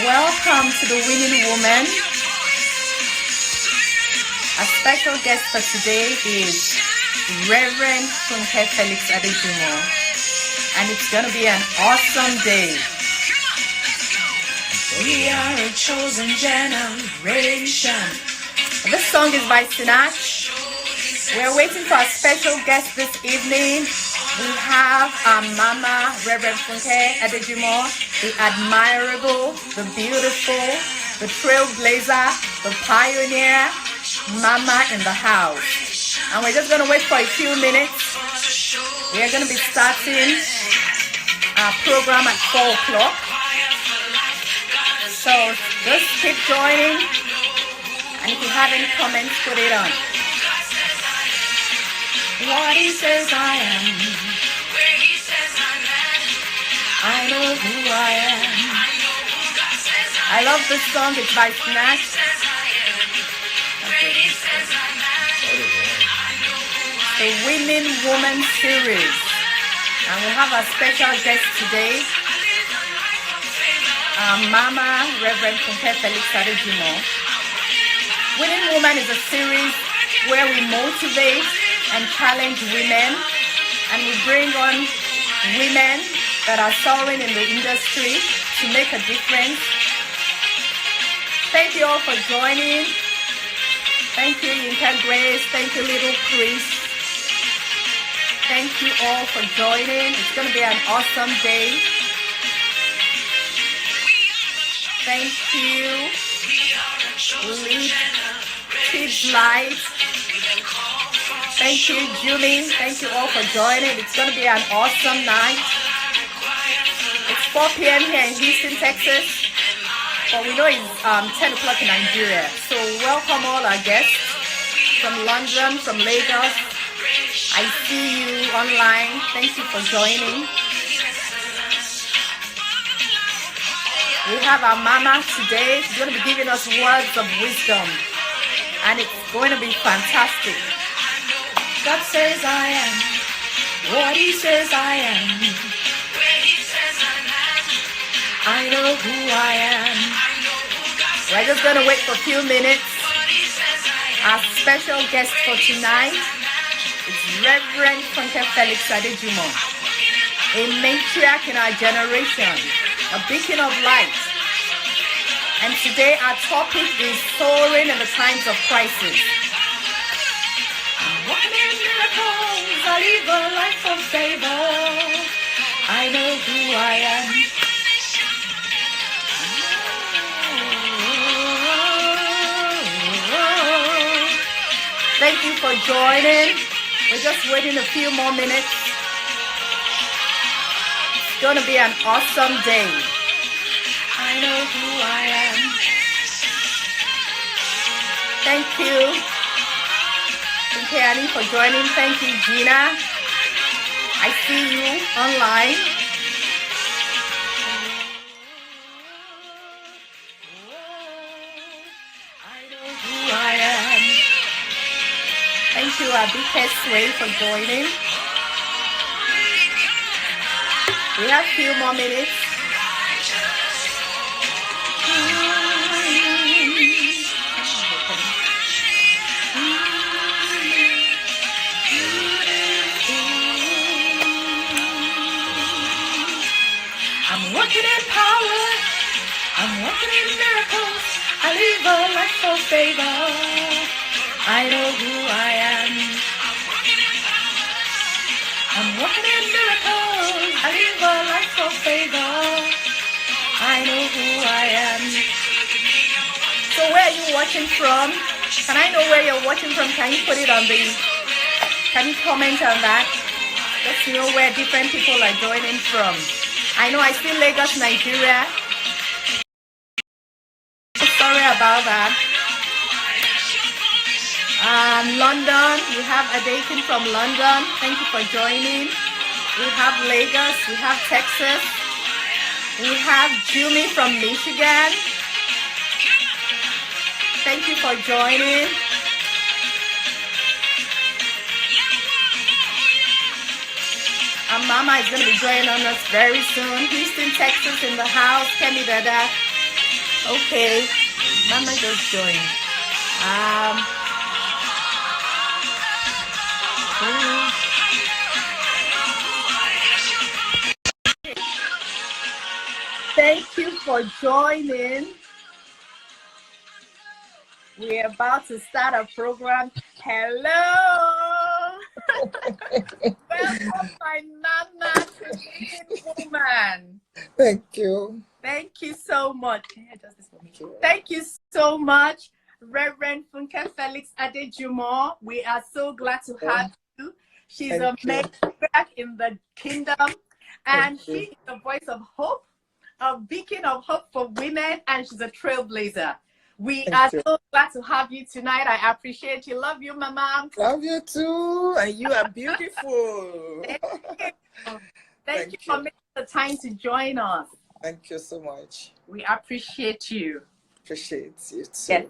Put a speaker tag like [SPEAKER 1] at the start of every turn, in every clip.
[SPEAKER 1] Welcome to the Winning Woman. A special guest for today is Reverend FUNKE Felix-ADEJUMO, and it's going to be an awesome day. We are a chosen generation. This song is by Sinach. We're waiting for a special guest this evening. We have our Mama, Reverend FUNKE ADEJUMO, the admirable, the beautiful, the trailblazer, the pioneer, Mama in the house. And we're just going to wait for a few minutes. We're going to be starting our program at 4 o'clock. So just keep joining. And if you have any comments, put it on. What he says I am, where he says I'm at, I know who I am. I love this song, it's by Snatch. The Winning Woman series. And we have a special guest today, our Mama, Reverend FUNKE Felix-ADEJUMO. Winning Woman is a series where we motivate and challenge women, and we bring on women that are soaring in the industry to make a difference. Thank you all for joining. Thank you, Yinka Grace. Thank you, Little Chris. Thank you all for joining. It's going to be an awesome day. Thank you, Lead Kids Light. Thank you, Julie. Thank you all for joining. It's going to be an awesome night. It's 4 p.m. here in Houston, Texas. But we know it's 10 o'clock in Nigeria. So welcome all our guests from London, from Lagos. I see you online. Thank you for joining. We have our Mama today. She's going to be giving us words of wisdom. And it's going to be fantastic. God says I am what he says I am. Where he says I'm at, I know who I am. We're just going to wait for a few minutes. Our special guest for tonight is Reverend FUNKE Felix-ADEJUMO, a matriarch in our generation, a beacon of light. And today our topic is soaring in the times of crisis. Walking in miracles, I live a life of favor. I know who I am. Thank you for joining. We're just waiting a few more minutes. It's going to be an awesome day. I know who I am. Thank you. Thank you, Annie, for joining. Thank you, Gina. I see you online. I know who I am. Thank you, Abike Sway, for joining. We have a few more minutes. I'm walking in power, I'm walking in miracles, I live a life of favor, I know who I am. I'm walking in miracles, I live a life of favor, I know who I am. So where are you watching from? Can I know where you're watching from? Can you put it on the, can you comment on that? Let's know where different people are joining from. I know I see Lagos, Nigeria. Sorry about that. London, we have Adekin from London. Thank you for joining. We have Lagos, we have Texas. We have Jumi from Michigan. Thank you for joining. Our Mama is going to be joining us very soon. Houston, Texas in the house. Kemi Dada. Okay, Mama just joined. Thank you for joining. We're about to start a program. Hello. Welcome, my Mama woman.
[SPEAKER 2] Thank you.
[SPEAKER 1] Thank you so much. Thank you so much, Reverend FUNKE Felix-ADEJUMO. We are so glad to have you. She's a matriarch in the kingdom, and she is the voice of hope, a beacon of hope for women, and she's a trailblazer. We are so glad to have you tonight. I appreciate you. Love you, Mama.
[SPEAKER 2] Love you too. And you are beautiful.
[SPEAKER 1] Thank you for making the time to join us.
[SPEAKER 2] Thank you so much.
[SPEAKER 1] We appreciate you.
[SPEAKER 2] Appreciate you too.
[SPEAKER 1] Yes.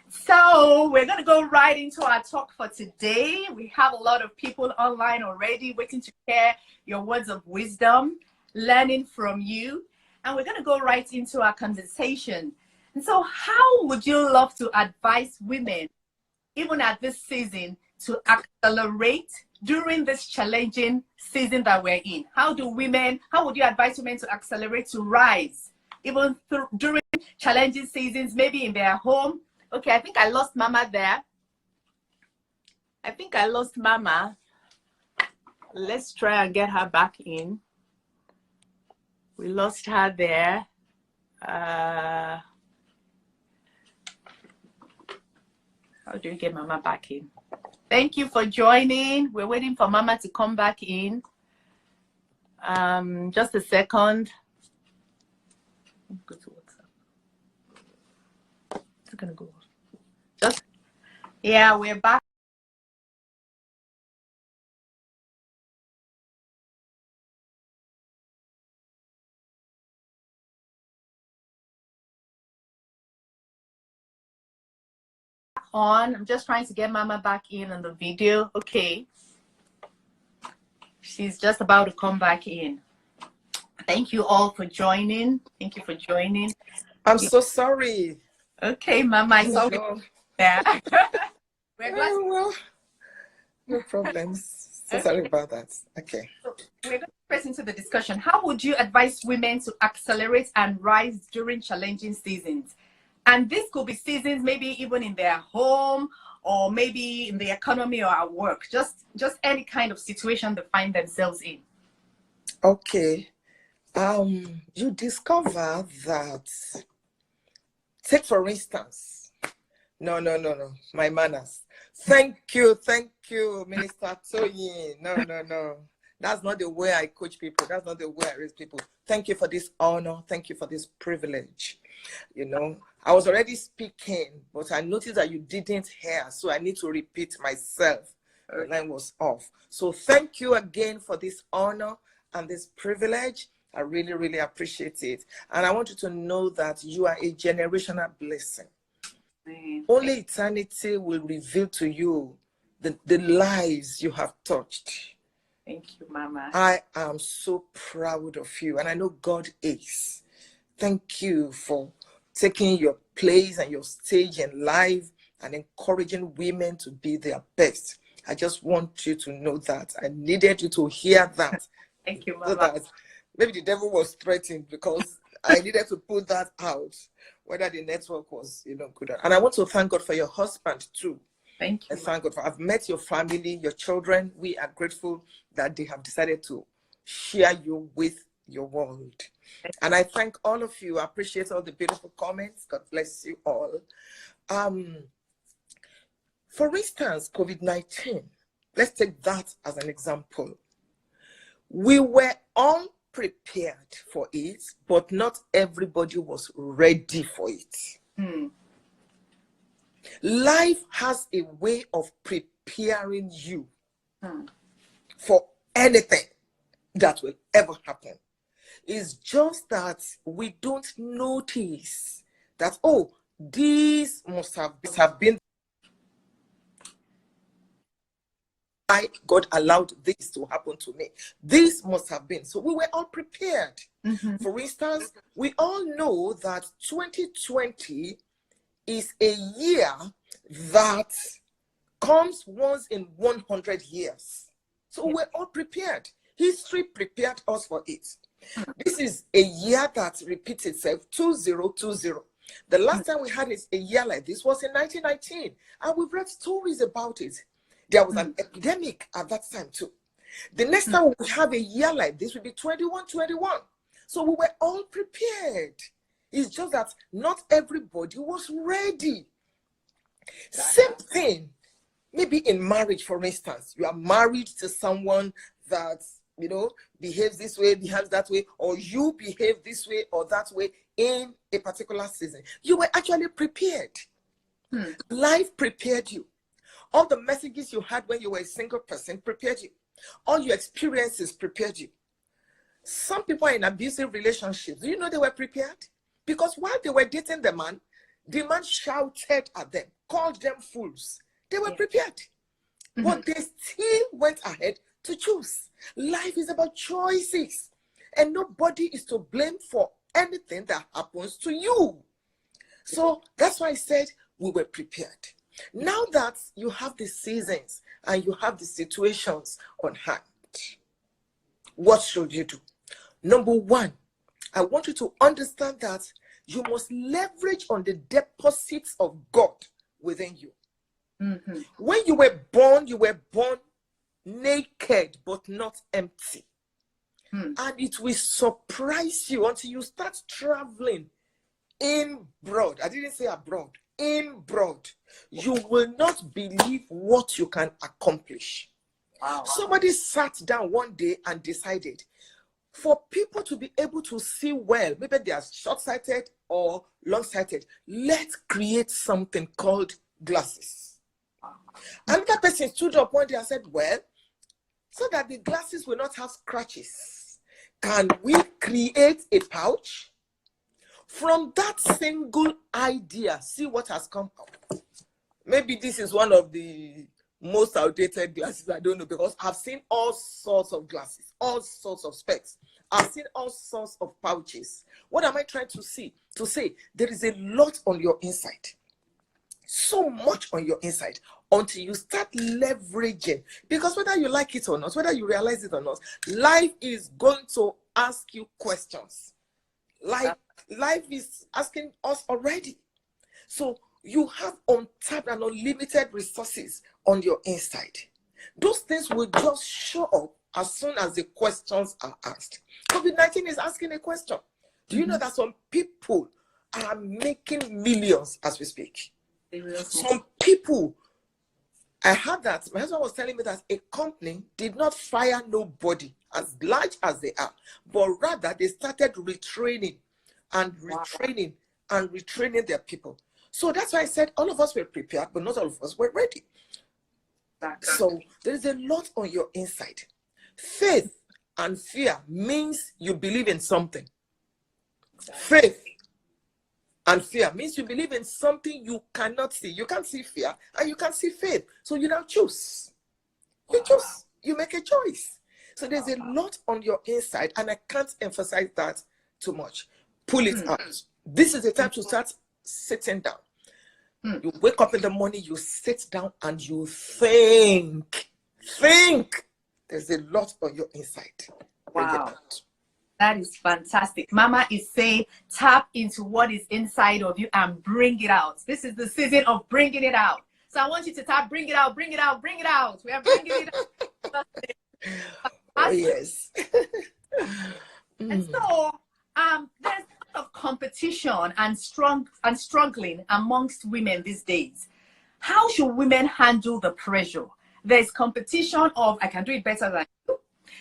[SPEAKER 1] So we're going to go right into our talk for today. We have a lot of people online already waiting to share your words of wisdom, learning from you. And we're going to go right into our conversation. And so how would you love to advise women, even at this season, to accelerate during this challenging season that we're in? How would you advise women to accelerate, to rise, even during challenging seasons, maybe in their home? Okay, I think I lost Mama there. I think I lost Mama. Let's try and get her back in. We lost her there. How do you get Mama back in? Thank you for joining. We're waiting for Mama to come back in. Just a second. Go to WhatsApp. It's gonna go. Yeah, we're back. I'm just trying to get Mama back in on the video. Okay, she's just about to come back in. Thank you all for joining. Thank you for joining.
[SPEAKER 2] I'm so sorry.
[SPEAKER 1] Okay, Mama, I saw you there. We're glad
[SPEAKER 2] well, no problems. So sorry about that. Okay.
[SPEAKER 1] So we're going to press into the discussion. How would you advise women to accelerate and rise during challenging seasons? And this could be seasons maybe even in their home, or maybe in the economy or at work. Just any kind of situation they find themselves in.
[SPEAKER 2] Okay. You discover that, take for instance, no, my manners. Thank you, Minister Toyin. No. That's not the way I coach people. That's not the way I raise people. Thank you for this honor. Thank you for this privilege. You know, I was already speaking, but I noticed that you didn't hear, so I need to repeat myself. The line was off. So thank you again for this honor and this privilege. I really, really appreciate it. And I want you to know that you are a generational blessing. Only eternity will reveal to you the lives you have touched.
[SPEAKER 1] Thank you, Mama.
[SPEAKER 2] I am so proud of you, and I know God is. Thank you for taking your place and your stage in life and encouraging women to be their best. I just want you to know that. I needed you to hear that.
[SPEAKER 1] Thank you, Mama.
[SPEAKER 2] So that maybe the devil was threatened, because I needed to put that out, whether the network was, good. And I want to thank God for your husband too.
[SPEAKER 1] Thank you.
[SPEAKER 2] I thank God for, I've met your family, your children. We are grateful that they have decided to share you with your world. And I thank all of you. I appreciate all the beautiful comments. God bless you all. For instance, COVID-19, let's take that as an example. We were all prepared for it, but not everybody was ready for it. Life has a way of preparing you for anything that will ever happen. It's just that we don't notice that, oh, this must have been why God allowed this to happen to me. This must have been. So we were all prepared. For instance, we all know that 2020 is a year that comes once in 100 years. So we're all prepared. History prepared us for it. This is a year that repeats itself, 2020. The last time we had a year like this was in 1919, and we've read stories about it. There was an epidemic at that time too. The next time we have a year like this will be 2121. So we were all prepared. It's just that not everybody was ready. Same thing, maybe in marriage, for instance. You are married to someone that, you know, behaves this way, behaves that way, or you behave this way or that way in a particular season. You were actually prepared. Life prepared you. All the messages you had when you were a single person prepared you. All your experiences prepared you. Some people are in abusive relationships. Do you know they were prepared? Because while they were dating the man shouted at them, called them fools. They were prepared. But they still went ahead to choose. Life is about choices. And nobody is to blame for anything that happens to you. So that's why I said we were prepared. Now that you have the seasons and you have the situations on hand, what should you do? Number one, I want you to understand that you must leverage on the deposits of God within you. When you were born naked but not empty. And it will surprise you until you start traveling in broad. I didn't say abroad. In broad. You will not believe what you can accomplish. Wow. Somebody sat down one day and decided, for people to be able to see well, maybe they are short-sighted or long-sighted, let's create something called glasses. Another person stood up one day and said, well, so that the glasses will not have scratches, can we create a pouch? From that single idea, see what has come out. Maybe this is one of the most outdated glasses, I don't know, because I've seen all sorts of glasses, all sorts of specs. I've seen all sorts of pouches. What am I trying to say? There is a lot on your inside. So much on your inside until you start leveraging. Because whether you like it or not, whether you realize it or not, life is going to ask you questions. Like life is asking us already. So you have untapped and unlimited resources on your inside. Those things will just show up as soon as the questions are asked. COVID-19 is asking a question. Do you know that some people are making millions as we speak? Some people, I heard that, my husband was telling me that a company did not fire nobody as large as they are, but rather they started retraining and retraining and retraining their people. So that's why I said all of us were prepared, but not all of us were ready. So there's a lot on your inside. Faith and fear means you believe in something. Faith and fear means you believe in something you cannot see. You can't see fear and you can't see faith. So you now choose. You choose. You make a choice. So there's a lot on your inside, and I can't emphasize that too much. Pull it out. This is the time to start sitting down. You wake up in the morning, you sit down and you think. Think. There's a lot on your inside.
[SPEAKER 1] Wow. That is fantastic. Mama is saying, tap into what is inside of you and bring it out. This is the season of bringing it out. So I want you to tap, bring it out, bring it out, bring it out. We are bringing it out.
[SPEAKER 2] Oh, yes.
[SPEAKER 1] And so there's a lot of competition and struggling amongst women these days. How should women handle the pressure? There's competition of, I can do it better than you.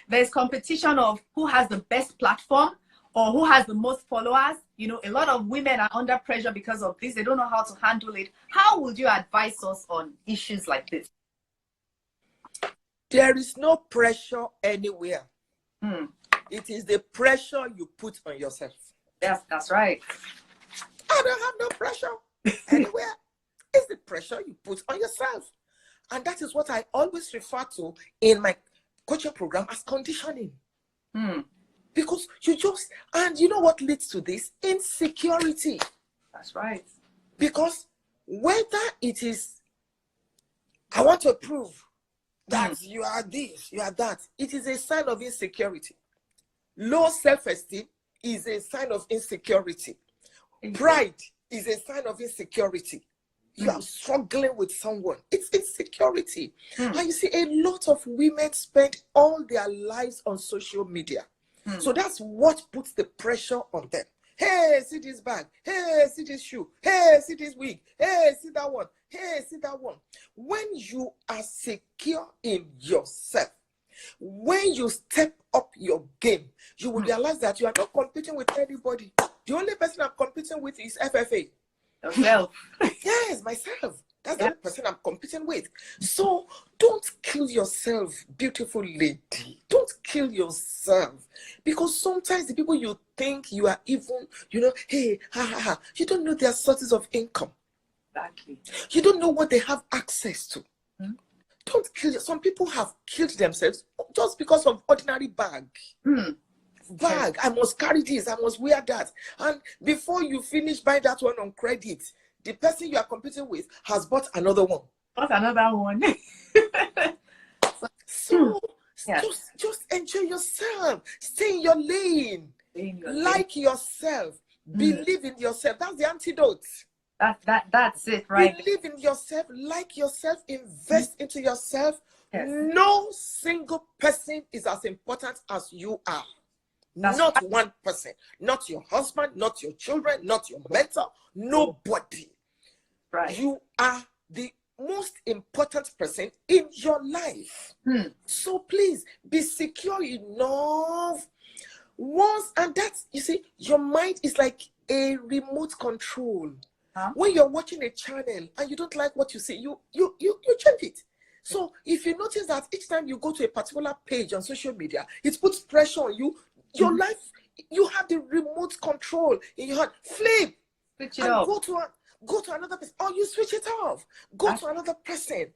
[SPEAKER 1] There's competition of who has the best platform or who has the most followers. You know, a lot of women are under pressure because of this. They don't know how to handle it. How would you advise us on issues like this?
[SPEAKER 2] There is no pressure anywhere. It is the pressure you put on yourself.
[SPEAKER 1] Yes, that's right.
[SPEAKER 2] I don't have no pressure anywhere. It's the pressure you put on yourself. And that is what I always refer to in my coaching program as conditioning. Because and you know what leads to this? Insecurity.
[SPEAKER 1] That's right.
[SPEAKER 2] Because whether it is, I want to prove that you are this, you are that, it is a sign of insecurity. Low self-esteem is a sign of insecurity. Pride is a sign of insecurity. You are struggling with someone. It's insecurity. And you see, a lot of women spend all their lives on social media. So that's what puts the pressure on them. Hey, see this bag. Hey, see this shoe. Hey, see this wig. Hey, see that one. Hey, see that one. When you are secure in yourself, when you step up your game, you will realize that you are not competing with anybody. The only person I'm competing with is FFA.
[SPEAKER 1] Yourself.
[SPEAKER 2] Yes, myself. That's the only person I'm competing with. So don't kill yourself, beautiful lady. Don't kill yourself. Because sometimes the people you think you are even, hey, you don't know their sources of income.
[SPEAKER 1] Exactly.
[SPEAKER 2] You don't know what they have access to. Don't kill yourself. Some people have killed themselves just because of ordinary bag. Bag, I must carry this, I must wear that. And before you finish buying that one on credit, the person you are competing with has bought another one.
[SPEAKER 1] What's another one?
[SPEAKER 2] So just enjoy yourself. Stay in your lane. Like yourself. Believe in yourself. That's the antidote.
[SPEAKER 1] That's it, right?
[SPEAKER 2] Believe in yourself. Like yourself. Invest into yourself.
[SPEAKER 1] Yes.
[SPEAKER 2] No single person is as important as you are. Not one person, not your husband, not your children, not your mentor, nobody.
[SPEAKER 1] Right.
[SPEAKER 2] You are the most important person in your life. So please be secure enough. And that's, you see, your mind is like a remote control. When you're watching a channel and you don't like what you see, you change it. So if you notice that each time you go to a particular page on social media, it puts pressure on you. Your life, you have the remote control in your hand. Flip
[SPEAKER 1] Switch it off.
[SPEAKER 2] Go to another person, or you switch it off. Go to another person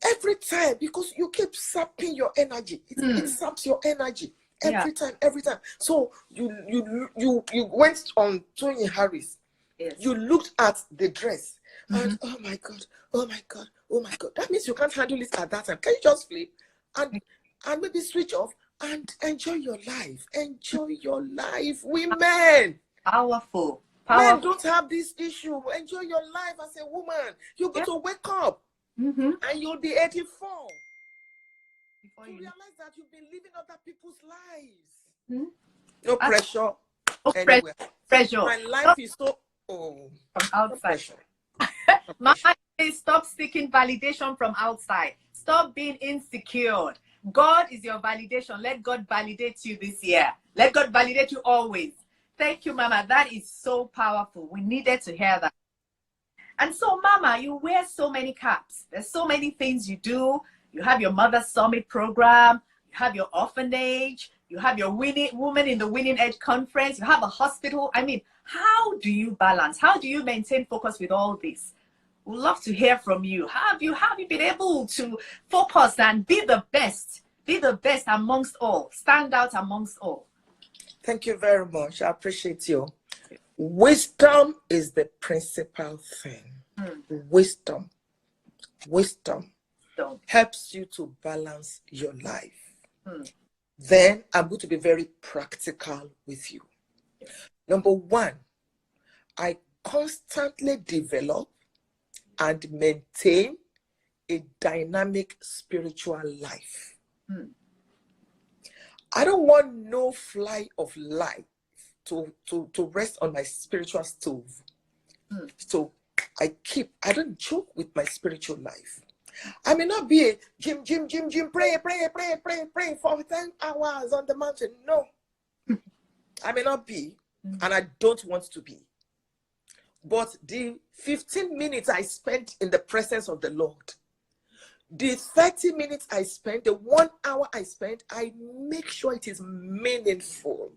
[SPEAKER 2] every time, because you keep sapping your energy. It saps your energy every time. So you went on Toyin Harris.
[SPEAKER 1] Yes.
[SPEAKER 2] You looked at the dress and oh my god. That means you can't handle it at that time. Can you just flip and maybe switch off and enjoy your life? Enjoy your life, women.
[SPEAKER 1] Powerful.
[SPEAKER 2] Men don't have this issue. Enjoy your life as a woman. You're going to wake up and you'll be 84. Before you realize that you've been living other people's lives. No pressure anywhere.
[SPEAKER 1] Pressure.
[SPEAKER 2] My life is so
[SPEAKER 1] from outside. Mama, stop seeking validation from outside. Stop being insecure. God is your validation. Let God validate you this year. Let God validate you always. Thank you, Mama. That is so powerful. We needed to hear that. And so, Mama, you wear so many caps. There's so many things you do. You have your Mother Summit program. You have your orphanage. You have your Women in the Winning Edge conference. You have a hospital. I mean, how do you balance? How do you maintain focus with all this? We'd love to hear from you. How have you been able to focus and be the best? Be the best amongst all. Stand out amongst all.
[SPEAKER 2] Thank you very much. I appreciate you. Wisdom is the principal thing. Wisdom helps you to balance your life. Then I'm going to be very practical with you. Number one, I constantly develop and maintain a dynamic spiritual life. I don't want no fly of life to rest on my spiritual stove. So I don't joke with my spiritual life. I may not be a gym, pray for 10 hours on the mountain. No. I may not be, and I don't want to be. But the 15 minutes I spent in the presence of the Lord, the 30 minutes I spent, the 1 hour I spent, I make sure it is meaningful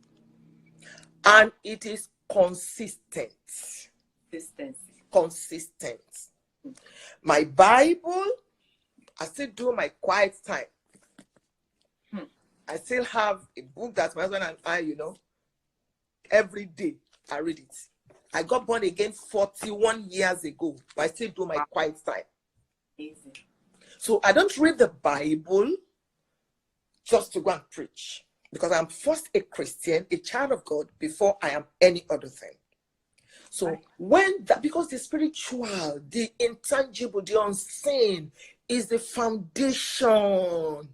[SPEAKER 2] and it is consistent. Consistent. My Bible, I still do my quiet time. I still have a book that my husband and I, every day I read it. I got born again 41 years ago, but I still do my quiet time.
[SPEAKER 1] Easy.
[SPEAKER 2] So I don't read the Bible just to go and preach, because I'm first a Christian, a child of God, before I am any other thing. So because the spiritual, the intangible, the unseen is the foundation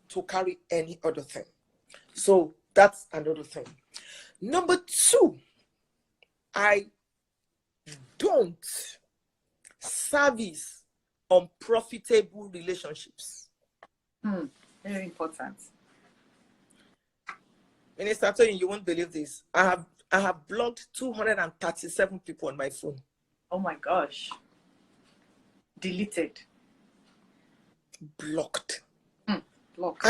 [SPEAKER 2] to carry any other thing. So that's another thing. Number two, I don't service unprofitable relationships.
[SPEAKER 1] Very important.
[SPEAKER 2] Minister Toyin, you won't believe this. I have blocked 237 people on my phone.
[SPEAKER 1] Oh my gosh. Deleted.
[SPEAKER 2] Blocked.
[SPEAKER 1] Blocked.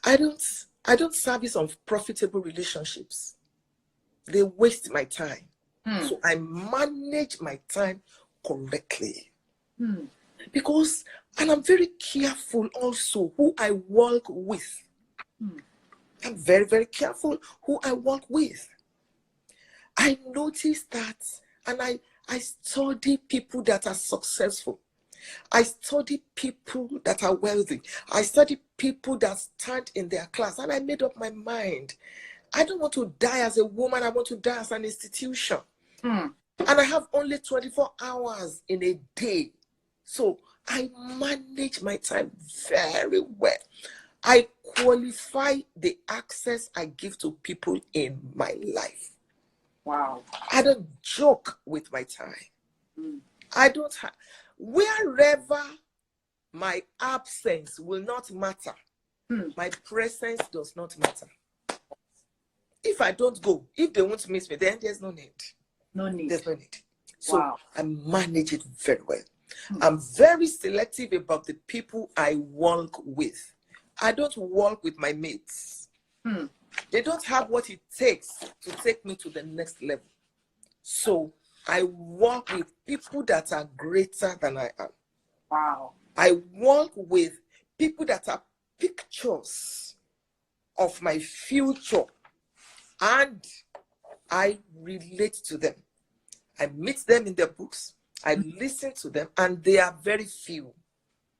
[SPEAKER 2] I don't service unprofitable relationships. They waste my time. So I manage my time correctly. Because, and I'm very careful also who I work with. I'm very, very careful who I work with. I notice that, and I study people that are successful. I study people that are wealthy. I study people that stand in their class. And I made up my mind. I don't want to die as a woman. I want to die as an institution. And I have only 24 hours in a day. So I manage my time very well. I qualify the access I give to people in my life.
[SPEAKER 1] Wow.
[SPEAKER 2] I don't joke with my time. I don't have, wherever my absence will not matter, my presence does not matter. If I don't go, if they won't miss me, then there's no need.
[SPEAKER 1] No need.
[SPEAKER 2] There's no need. So I manage it very well. I'm very selective about the people I work with. I don't work with my mates. They don't have what it takes to take me to the next level. So I work with people that are greater than I am.
[SPEAKER 1] Wow.
[SPEAKER 2] I work with people that are pictures of my future, and I relate to them. I meet them in their books. I listen to them, and they are very few.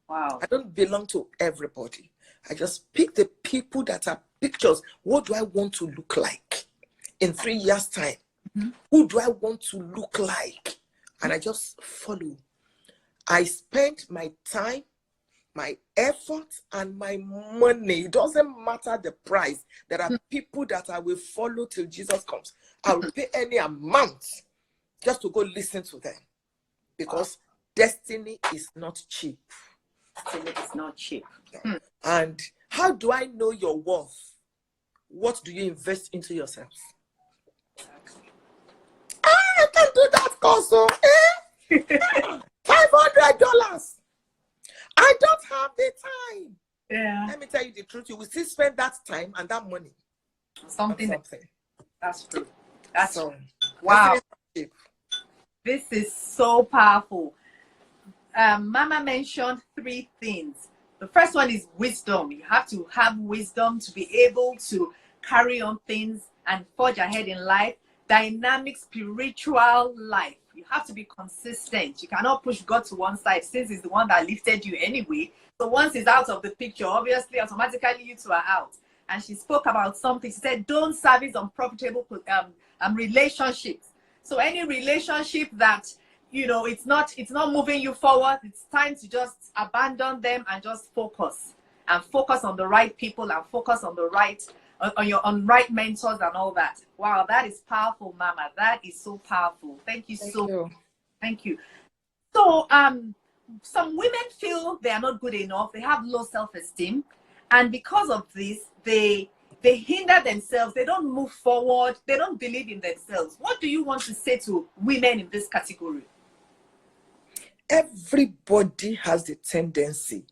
[SPEAKER 1] Wow.
[SPEAKER 2] I don't belong to everybody. I just pick the people that are pictures. What do I want to look like in 3 years' time? Who do I want to look like? And I just follow. I spend my time, my effort, and my money. It doesn't matter the price. There are people that I will follow till Jesus comes. I will pay any amount just to go listen to them. Because destiny is not cheap.
[SPEAKER 1] Destiny is not cheap.
[SPEAKER 2] And how do I know your worth? What do you invest into yourself? I can do that also. $500. I don't have the time.
[SPEAKER 1] Yeah.
[SPEAKER 2] Let me tell you the truth. You will still spend that time and that money.
[SPEAKER 1] Something. That's true. That's
[SPEAKER 2] so,
[SPEAKER 1] wow. This is so powerful. Mama mentioned 3 things. The first one is wisdom. You have to have wisdom to be able to carry on things and forge ahead in life. Dynamic spiritual life. You have to be consistent. You cannot push God to one side since He's the one that lifted you anyway. So once He's out of the picture, obviously, automatically you two are out. And she spoke about something. She said, don't service unprofitable relationships. So any relationship that, it's not moving you forward, it's time to just abandon them and just focus. And focus on the right people and focus on the right, on right mentors and all that. Wow, that is powerful, Mama. That is so powerful. Thank you so much. Thank you. So some women feel they are not good enough. They have low self-esteem. And because of this, they hinder themselves. They don't move forward. They don't believe in themselves. What do you want to say to women in this category?
[SPEAKER 2] Everybody has the tendency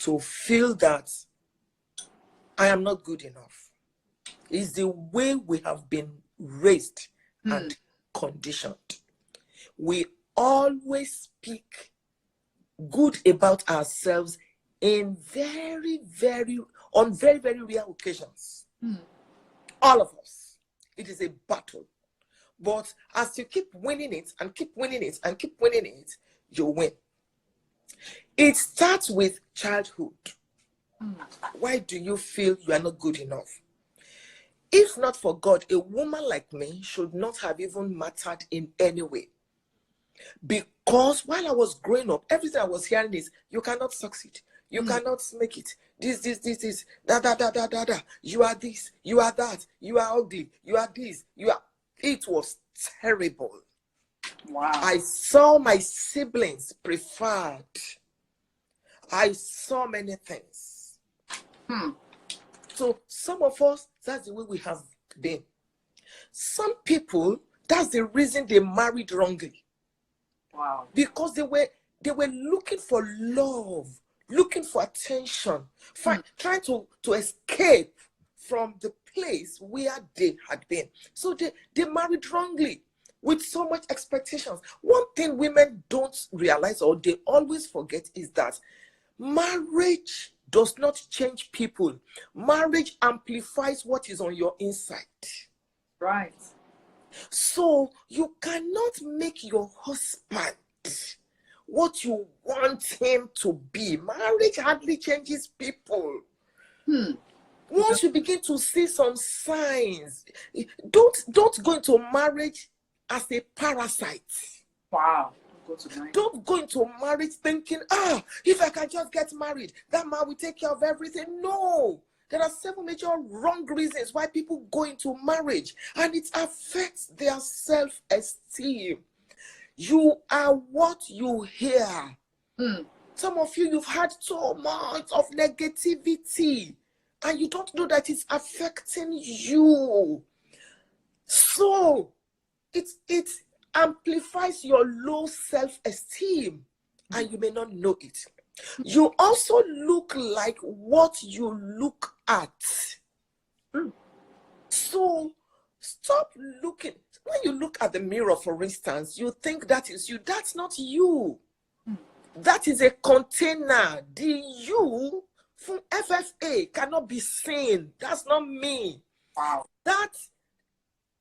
[SPEAKER 2] to feel that I am not good enough. It's the way we have been raised and conditioned. We always speak good about ourselves in very, very on very, very rare occasions. All of us. It is a battle. But as you keep winning it and keep winning it and keep winning it, you win. It starts with childhood. Why do you feel you are not good enough? If not for God, a woman like me should not have even mattered in any way. Because while I was growing up, everything I was hearing is, you cannot succeed. You cannot make it. This, da. You are this, you are that, you are ugly, you are this, you are... It was terrible.
[SPEAKER 1] Wow.
[SPEAKER 2] I saw my siblings preferred. I saw many things. So some of us, that's the way we have been. Some people, that's the reason they married wrongly.
[SPEAKER 1] Wow.
[SPEAKER 2] Because they were looking for love, looking for attention, trying to escape from the place where they had been. So they married wrongly with so much expectations. One thing women don't realize, or they always forget, is that marriage does not change people. Marriage amplifies what is on your inside.
[SPEAKER 1] Right.
[SPEAKER 2] So you cannot make your husband what you want him to be. Marriage hardly changes people. Once you begin to see some signs, don't go into marriage as a parasite.
[SPEAKER 1] Wow.
[SPEAKER 2] Don't go into marriage thinking, if I can just get married, that man will take care of everything. No. There are several major wrong reasons why people go into marriage, and it affects their self-esteem. You are what you hear. Some of you, you've had so much of negativity, and you don't know that it's affecting you. So it amplifies your low self-esteem, and you may not know it. You also look like what you look at. So stop looking. When you look at the mirror, for instance, you think that is you. That's not you. That is a container. The you from FFA cannot be seen. That's not me.
[SPEAKER 1] Wow.
[SPEAKER 2] That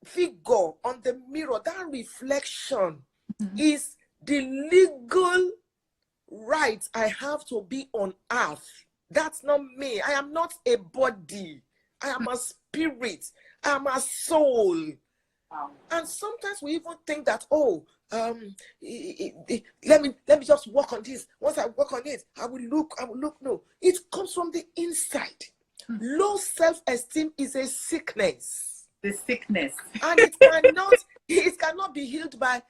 [SPEAKER 2] figure on the mirror, that reflection is the legal right I have to be on earth. That's not me. I am not a body. I am a spirit. I am a soul.
[SPEAKER 1] Wow.
[SPEAKER 2] And sometimes we even think that, let me just work on this. Once I work on it, I will look. No, it comes from the inside. Low self-esteem is a sickness.
[SPEAKER 1] The sickness.
[SPEAKER 2] And it cannot be healed by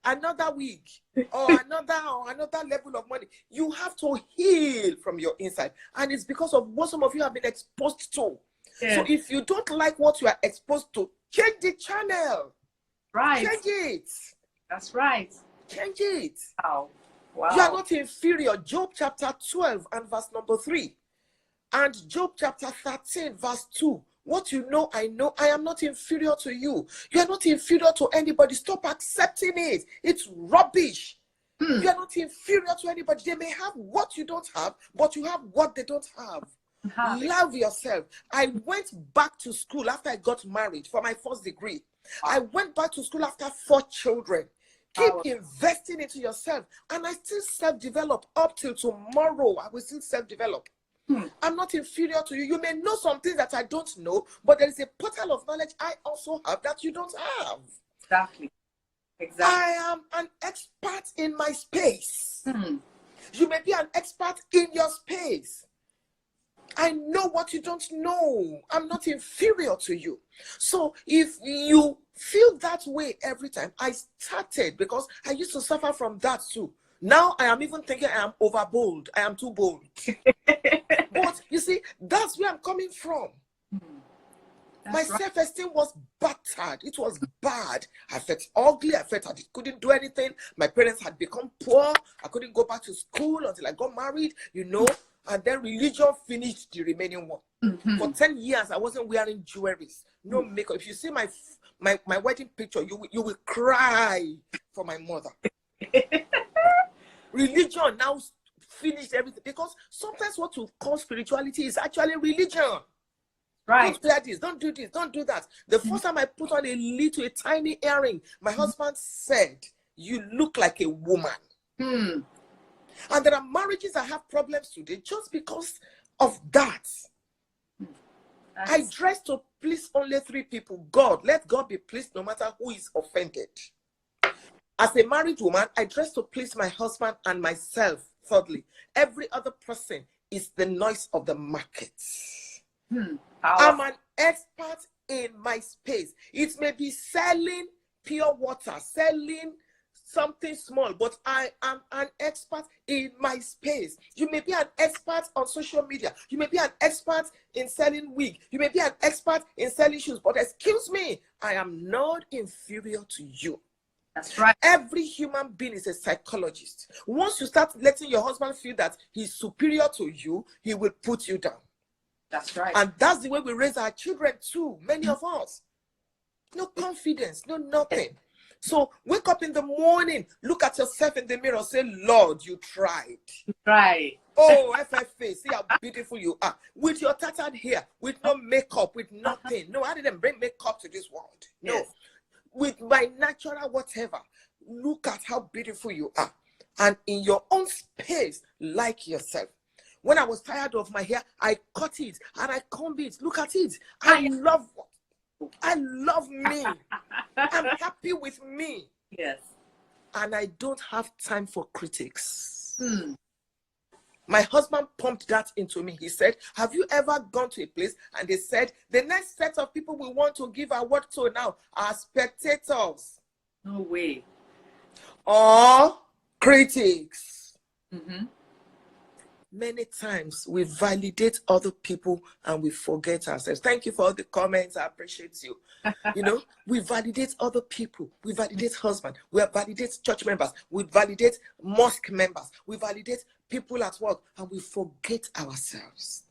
[SPEAKER 2] another week or another level of money. You have to heal from your inside, and it's because of what some of you have been exposed to. So if you don't like what you are exposed to, change the channel.
[SPEAKER 1] Right.
[SPEAKER 2] Change it.
[SPEAKER 1] That's right.
[SPEAKER 2] Change it.
[SPEAKER 1] Wow.
[SPEAKER 2] You are not inferior. Job chapter 12 and verse number 3, and Job chapter 13 verse 2. What you know, I know. I am not inferior to you. You are not inferior to anybody. Stop accepting it. It's rubbish. You are not inferior to anybody. They may have what you don't have, but you have what they don't have. Love yourself. I went back to school after I got married for my first degree. I went back to school after 4 children. Keep investing into yourself. And I still self-develop up till tomorrow. I will still self-develop. I'm not inferior to you. You may know some things that I don't know, but there is a portal of knowledge I also have that you don't have.
[SPEAKER 1] Exactly.
[SPEAKER 2] I am an expert in my space. You may be an expert in your space. I know what you don't know. I'm not inferior to you. So if you feel that way every time, I started because I used to suffer from that too. Now I am even thinking I am overbold. I am too bold. But you see, that's where I'm coming from. My self-esteem was battered. It was bad. I felt ugly. I felt I couldn't do anything. My parents had become poor. I couldn't go back to school until I got married, and then religion finished the remaining one. For 10 years, I wasn't wearing jewelry, no makeup. If you see my wedding picture, you will cry for my mother. Religion now finished everything. Because sometimes what we call spirituality is actually religion.
[SPEAKER 1] Right.
[SPEAKER 2] Don't wear this, don't do this, don't do that. The first time I put on a tiny earring, my husband said, "You look like a woman."
[SPEAKER 1] Hmm.
[SPEAKER 2] And there are marriages that have problems today just because of that. I dress to please only 3 people. God, let God be pleased no matter who is offended. As a married woman, I dress to please my husband and myself. Thirdly, every other person is the noise of the market. I'm an expert in my space. It may be selling pure water, selling something small, but I am an expert in my space. You may be an expert on social media. You may be an expert in selling wig. You may be an expert in selling shoes, but excuse me, I am not inferior to you.
[SPEAKER 1] That's right.
[SPEAKER 2] Every human being is a psychologist. Once you start letting your husband feel that he's superior to you, he will put you down.
[SPEAKER 1] That's right.
[SPEAKER 2] And that's the way we raise our children too, many of us. No confidence, no nothing. So wake up in the morning, look at yourself in the mirror, say, "Lord, you tried.
[SPEAKER 1] You tried.
[SPEAKER 2] Oh, FFA, see how beautiful you are. With your tattered hair, with no makeup, with nothing. No, I didn't bring makeup to this world. No.
[SPEAKER 1] Yes.
[SPEAKER 2] With my natural whatever, look at how beautiful you are. And in your own space, like yourself. When I was tired of my hair, I cut it and I comb it. Look at it. I love me. I'm happy with me.
[SPEAKER 1] Yes.
[SPEAKER 2] And I don't have time for critics. My husband pumped that into me. He said, "Have you ever gone to a place and they said, the next set of people we want to give our word to now are spectators?"
[SPEAKER 1] No way.
[SPEAKER 2] Or critics. Many times we validate other people and we forget ourselves. Thank you for all the comments. I appreciate you. You know, we validate other people. We validate husband. We validate church members. We validate mosque members. We validate people at work and we forget ourselves.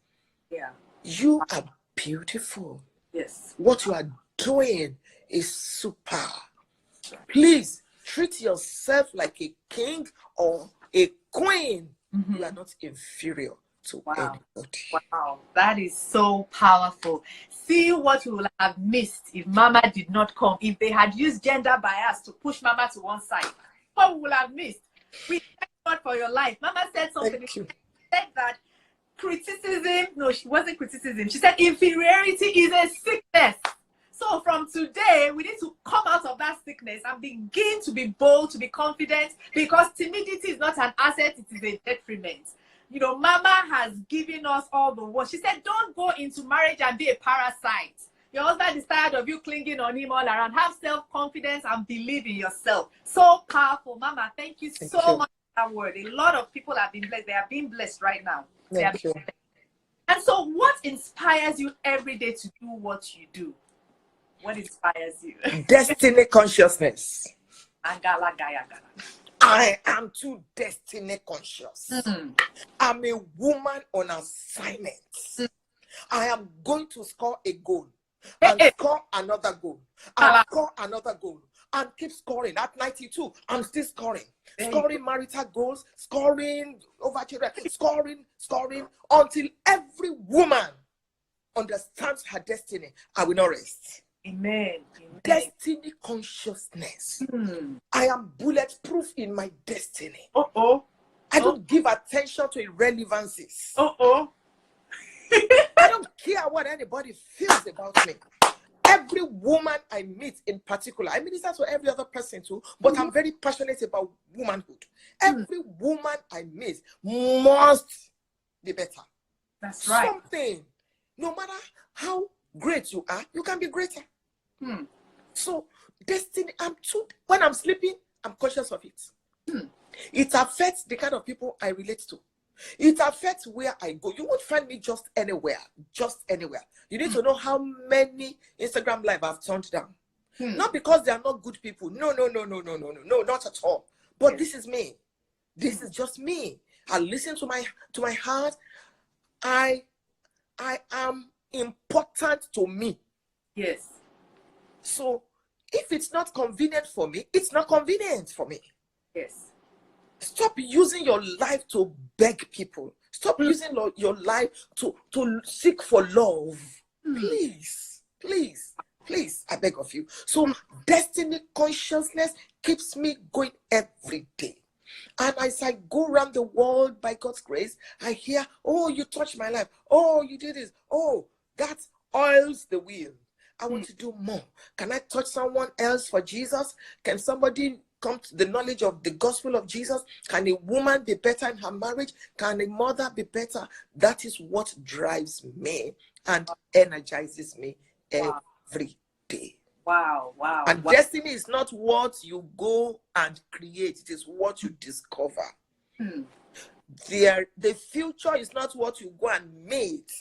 [SPEAKER 1] Yeah.
[SPEAKER 2] You are beautiful.
[SPEAKER 1] Yes.
[SPEAKER 2] What you are doing is super. Please treat yourself like a king or a queen. You are not inferior to anybody.
[SPEAKER 1] Wow, that is so powerful. See what we would have missed if Mama did not come. If they had used gender bias to push Mama to one side, what we would have missed. We thank God for your life. Mama said something.
[SPEAKER 2] Thank you.
[SPEAKER 1] She said that criticism, no, she wasn't criticism. She said inferiority is a sickness. So from today, we need to come out of that sickness and begin to be bold, to be confident, because timidity is not an asset, it is a detriment. You know, Mama has given us all the words. She said, don't go into marriage and be a parasite. Your husband is tired of you clinging on him all around. Have self-confidence and believe in yourself. So powerful. Mama, thank you so much for that word. A lot of people have been blessed. They are being blessed right now.
[SPEAKER 2] Thank you.
[SPEAKER 1] And so what inspires you every day to do what you do? What inspires you?
[SPEAKER 2] Destiny consciousness. I am too destiny conscious. I'm a woman on assignment. I am going to score a goal and score another goal and score another goal and keep scoring. At 92, I'm still scoring. Scoring marital goals, scoring over children, scoring until every woman understands her destiny. I will not rest.
[SPEAKER 1] Amen.
[SPEAKER 2] Destiny consciousness. I am bulletproof in my destiny. I don't give attention to irrelevancies. I don't care what anybody feels about me. Every woman I meet in particular, I minister to every other person too, but I'm very passionate about womanhood. Every woman I meet must be better.
[SPEAKER 1] That's right.
[SPEAKER 2] Something, no matter how great you are, you can be greater. So destiny, when I'm sleeping, I'm conscious of it. It affects the kind of people I relate to. It affects where I go. You won't find me just anywhere. You need to know how many Instagram live I've turned down. Not because they are not good people. No, not at all. But this is me. This is just me. I listen to my heart. I am important to me.
[SPEAKER 1] Yes.
[SPEAKER 2] So if it's not convenient for me, it's not convenient for me.
[SPEAKER 1] Yes.
[SPEAKER 2] Stop using your life to beg people. Stop using your life to seek for love. Please, please, please, I beg of you. So destiny consciousness keeps me going every day. And as I go around the world by God's grace, I hear, oh, you touched my life. Oh, you did this. Oh, that oils the wheel. I want to do more. Can I touch someone else for Jesus? Can somebody come to the knowledge of the gospel of Jesus? Can a woman be better in her marriage? Can a mother be better? That is what drives me and energizes me every day.
[SPEAKER 1] Wow, wow.
[SPEAKER 2] And destiny is not what you go and create. It is what you discover. The future is not what you go and make.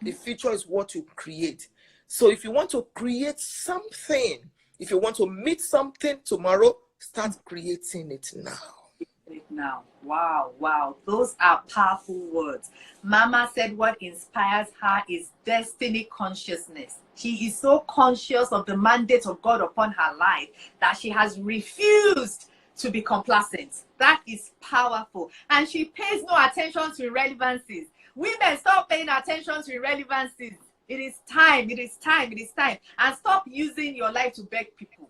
[SPEAKER 2] The future is what you create. So if you want to create something, if you want to meet something tomorrow, start creating it now.
[SPEAKER 1] Wow, wow. Those are powerful words. Mama said what inspires her is destiny consciousness. She is so conscious of the mandate of God upon her life that she has refused to be complacent. That is powerful. And she pays no attention to irrelevancies. Women, stop paying attention to irrelevancies. It is time, it is time, it is time. And stop using your life to beg people.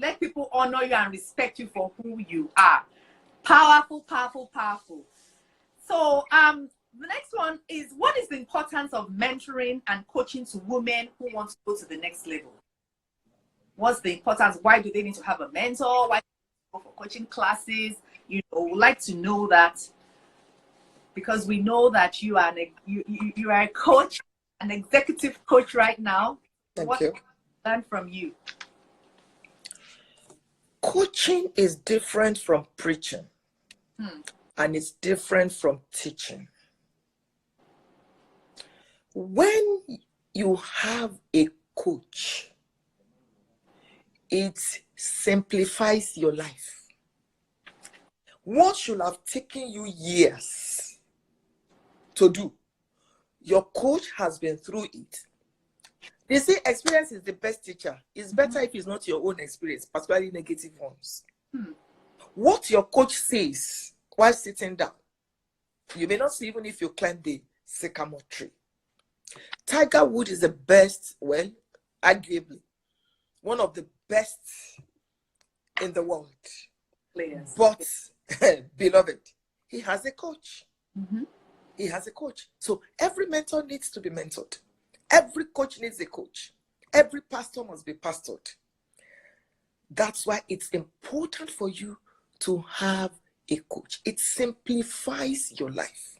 [SPEAKER 1] Let people honor you and respect you for who you are. Powerful, powerful, powerful. So the next one is, what is the importance of mentoring and coaching to women who want to go to the next level? What's the importance? Why do they need to have a mentor? Why do they go for coaching classes? You know, we'd like to know that, because we know that you are a coach, an executive coach right now.
[SPEAKER 2] Thank you.
[SPEAKER 1] Learn from you.
[SPEAKER 2] Coaching is different from preaching, and it's different from teaching. When you have a coach, it simplifies your life. What should have taken you years to do, your coach has been through it. They say experience is the best teacher. It's better if it's not your own experience, particularly negative ones. What your coach says while sitting down, you may not see even if you climb the sycamore tree. Tiger Woods is the best, well, arguably, one of the best in the world.
[SPEAKER 1] Players.
[SPEAKER 2] But, beloved, he has a coach. He has a coach. So every mentor needs to be mentored. Every coach needs a coach. Every pastor must be pastored. That's why it's important for you to have a coach. It simplifies your life.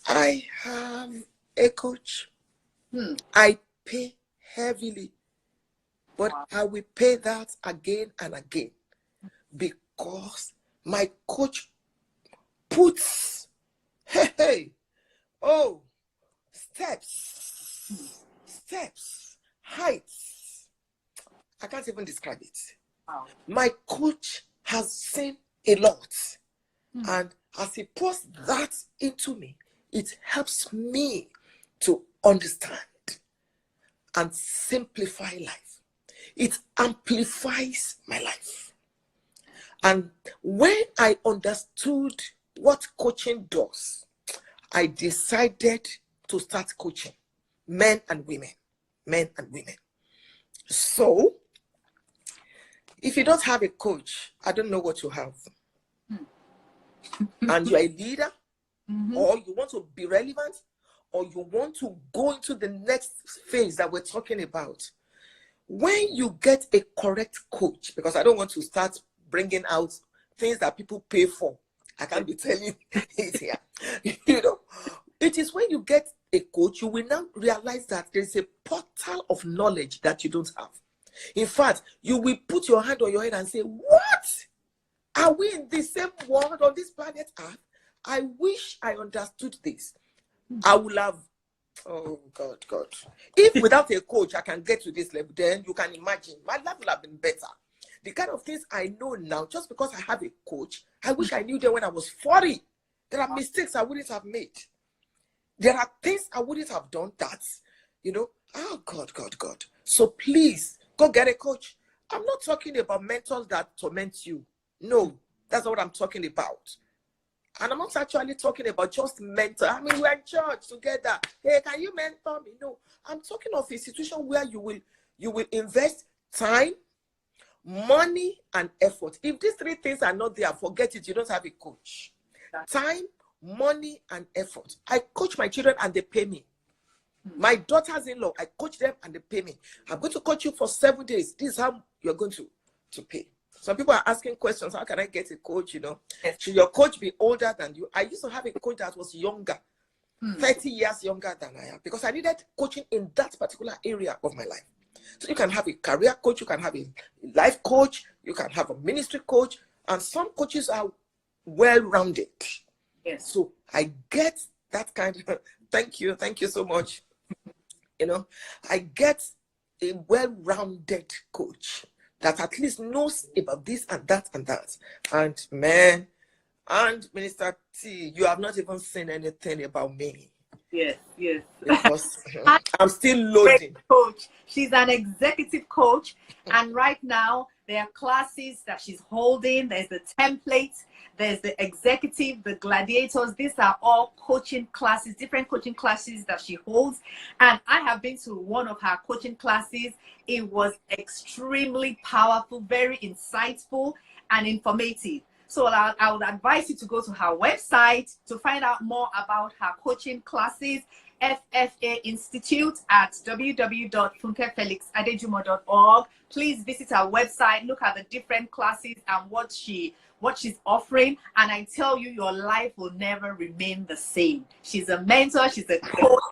[SPEAKER 2] I have a coach. I pay heavily, but I will pay that again and again, because my coach puts steps, heights. I can't even describe it.
[SPEAKER 1] Wow.
[SPEAKER 2] My coach has seen a lot, and as he pours that into me, it helps me to understand and simplify life. It amplifies my life. And when I understood what coaching does, I decided to start coaching men and women. So, if you don't have a coach, I don't know what you have. And you're a leader, or you want to be relevant, or you want to go into the next phase that we're talking about. When you get a correct coach, because I don't want to start bringing out things that people pay for. I can't be telling it here. You know, it is when you get a coach, you will now realize that there's a portal of knowledge that you don't have. In fact, you will put your hand on your head and say, what? Are we in the same world on this planet Earth? I wish I understood this. I will have, oh God. If without a coach I can get to this level, then you can imagine my life would have been better. The kind of things I know now, just because I have a coach, I wish I knew them when I was 40. There are mistakes I wouldn't have made. There are things I wouldn't have done that, oh God. So please, go get a coach. I'm not talking about mentors that torment you. No, That's what I'm talking about. And I'm not actually talking about just mentor. I mean, we're in church together. Hey, can you mentor me? No, I'm talking of a situation where you will invest time, money, and effort. If these three things are not there, forget it. You don't have a coach. Time, money, and effort. I coach my children and they pay me. My daughters-in-law, I coach them and they pay me. I'm going to coach you for 7 days. This is how you're going to pay. Some people are asking questions. How can I get a coach?
[SPEAKER 1] Yes.
[SPEAKER 2] Should your coach be older than you? I used to have a coach that was younger, 30 years younger than I am, because I needed coaching in that particular area of my life. So you can have a career coach, you can have a life coach, you can have a ministry coach, and some coaches are well-rounded.
[SPEAKER 1] Yes.
[SPEAKER 2] So I get that kind of, thank you so much. I get a well-rounded coach that at least knows about this and that and that. And man, and Minister T, you have not even seen anything about me.
[SPEAKER 1] Yes.
[SPEAKER 2] Because I'm still loading.
[SPEAKER 1] Coach. She's an executive coach. And right now, there are classes that she's holding. There's the template. There's the executive, the gladiators. These are all coaching classes, different coaching classes that she holds. And I have been to one of her coaching classes. It was extremely powerful, very insightful and informative. So I would advise you to go to her website to find out more about her coaching classes, FFA Institute at www.funkefelix-adejumo.org. Please visit our website, look at the different classes and what she's offering. And I tell you, your life will never remain the same. She's a mentor, she's a coach,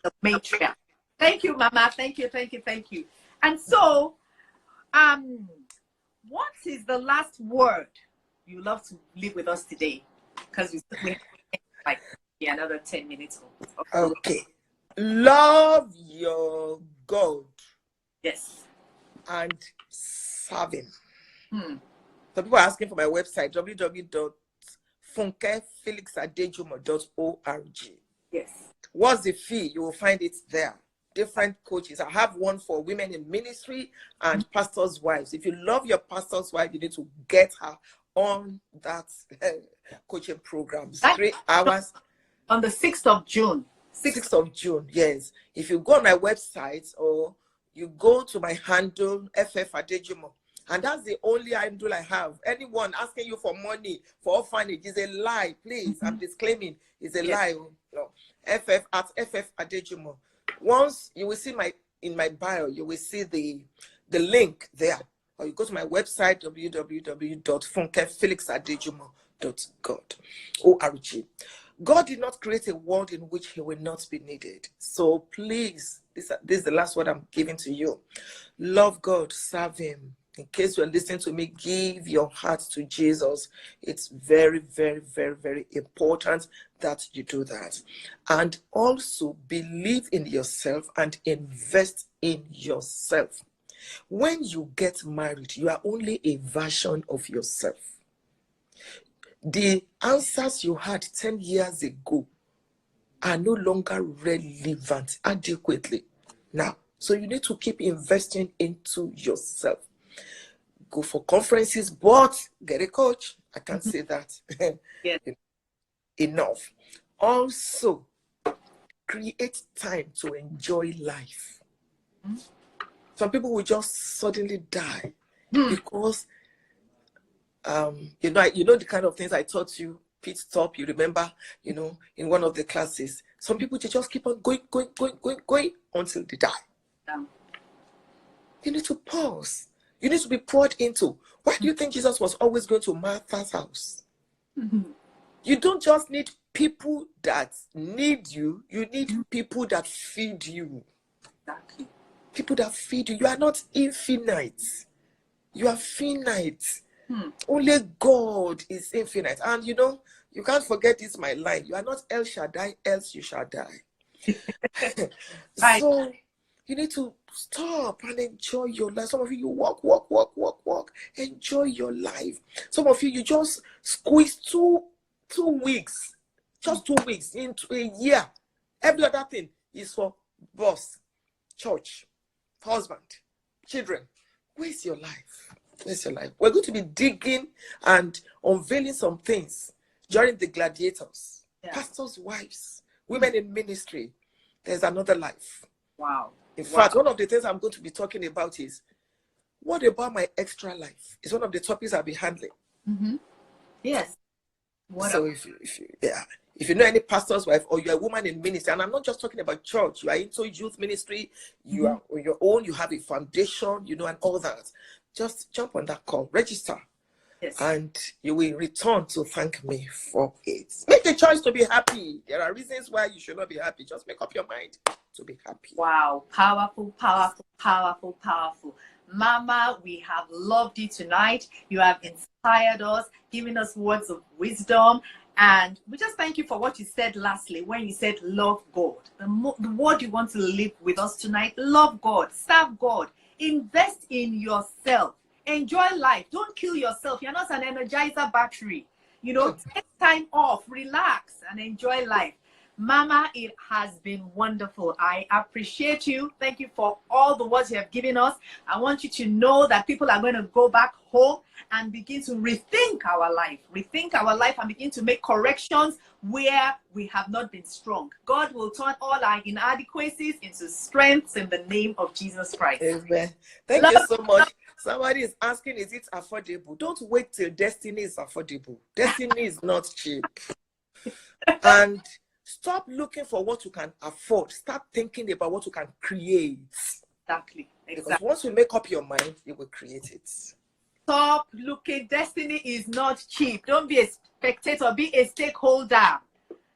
[SPEAKER 1] a matriarch. Thank you, Mama. Thank you. And so, what is the last word you love to leave with us today? Because we still like another 10 minutes.
[SPEAKER 2] Okay. Love your God.
[SPEAKER 1] Yes.
[SPEAKER 2] And serve him. Some people are asking for my website, www.funkefelix-adejumo.org.
[SPEAKER 1] Yes.
[SPEAKER 2] What's the fee? You will find it there. Different coaches. I have one for women in ministry and pastors' wives. If you love your pastor's wife, you need to get her on that coaching program. 3 hours.
[SPEAKER 1] On the 6th of June.
[SPEAKER 2] 6th of June, yes. If you go on my website or you go to my handle, FF Adejumo, and that's the only handle I have. Anyone asking you for money for orphanage is a lie, please. I'm disclaiming it's a lie. No. FF at FF Adejumo. Once you will see in my bio, you will see the link there. Or you go to my website, www.funkefelix-adejumo.org. God did not create a world in which he will not be needed. So please, this is the last word I'm giving to you. Love God, serve him. In case you're listening to me, give your heart to Jesus. It's very, very, very, very important that you do that. And also believe in yourself and invest in yourself. When you get married, you are only a version of yourself. The answers you had 10 years ago are no longer relevant adequately now. So you need to keep investing into yourself. Go for conferences, but get a coach. I can't say that enough. Also, create time to enjoy life. Some people will just suddenly die because you know the kind of things I taught you, pit stop, you remember, in one of the classes. Some people just keep on going until they die. You need to pause. You need to be poured into. Why do you think Jesus was always going to Martha's house? You don't just need people that need you. You need people that feed you.
[SPEAKER 1] Exactly.
[SPEAKER 2] People that feed you. You are not infinite. You are finite. Only God is infinite. And you can't forget this, my line. You are not El Shaddai, else you shall die. So you need to stop and enjoy your life. Some of you walk. Enjoy your life. Some of you just squeeze two weeks, just 2 weeks into a year. Every other thing is for boss, church, husband, children. Where's your life? Bless your life. We're going to be digging and unveiling some things during the gladiators, pastors' wives, women in ministry. There's another life.
[SPEAKER 1] Wow.
[SPEAKER 2] In fact, one of the things I'm going to be talking about is, what about my extra life? It's one of the topics I'll be handling.
[SPEAKER 1] Yes.
[SPEAKER 2] So if you know any pastor's wife, or you're a woman in ministry, and I'm not just talking about church, you are into youth ministry, you are on your own, you have a foundation, you know, and all that, just jump on that call, register, and you will return to thank me for it. Make a choice to be happy. There are reasons why you should not be happy. Just make up your mind to be happy.
[SPEAKER 1] Wow. Powerful, powerful, powerful, powerful. Mama, we have loved you tonight. You have inspired us, given us words of wisdom. And we just thank you for what you said lastly, when you said love God. The word you want to leave with us tonight, love God, serve God, invest in yourself, enjoy life. Don't kill yourself. You're not an energizer battery. You know, take time off, relax, and enjoy life. Mama, it has been wonderful. I appreciate you. Thank you for all the words you have given us. I want you to know that people are going to go back home and begin to rethink our life, and begin to make corrections where we have not been strong. God will turn all our inadequacies into strengths in the name of Jesus Christ.
[SPEAKER 2] Amen. Thank you so much. Somebody is asking, is it affordable? Don't wait till destiny is affordable. Destiny is not cheap. And stop looking for what you can afford. Start thinking about what you can create.
[SPEAKER 1] Exactly.
[SPEAKER 2] Because once you make up your mind, you will create it.
[SPEAKER 1] Stop looking. Destiny is not cheap. Don't be a spectator. Be a stakeholder.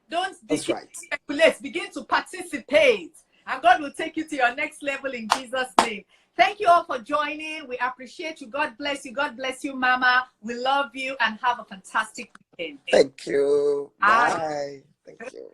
[SPEAKER 1] Don't speculate. Begin to participate. And God will take you to your next level in Jesus' name. Thank you all for joining. We appreciate you. God bless you. God bless you, Mama. We love you and have a fantastic weekend.
[SPEAKER 2] Thank you. Bye. Thank you.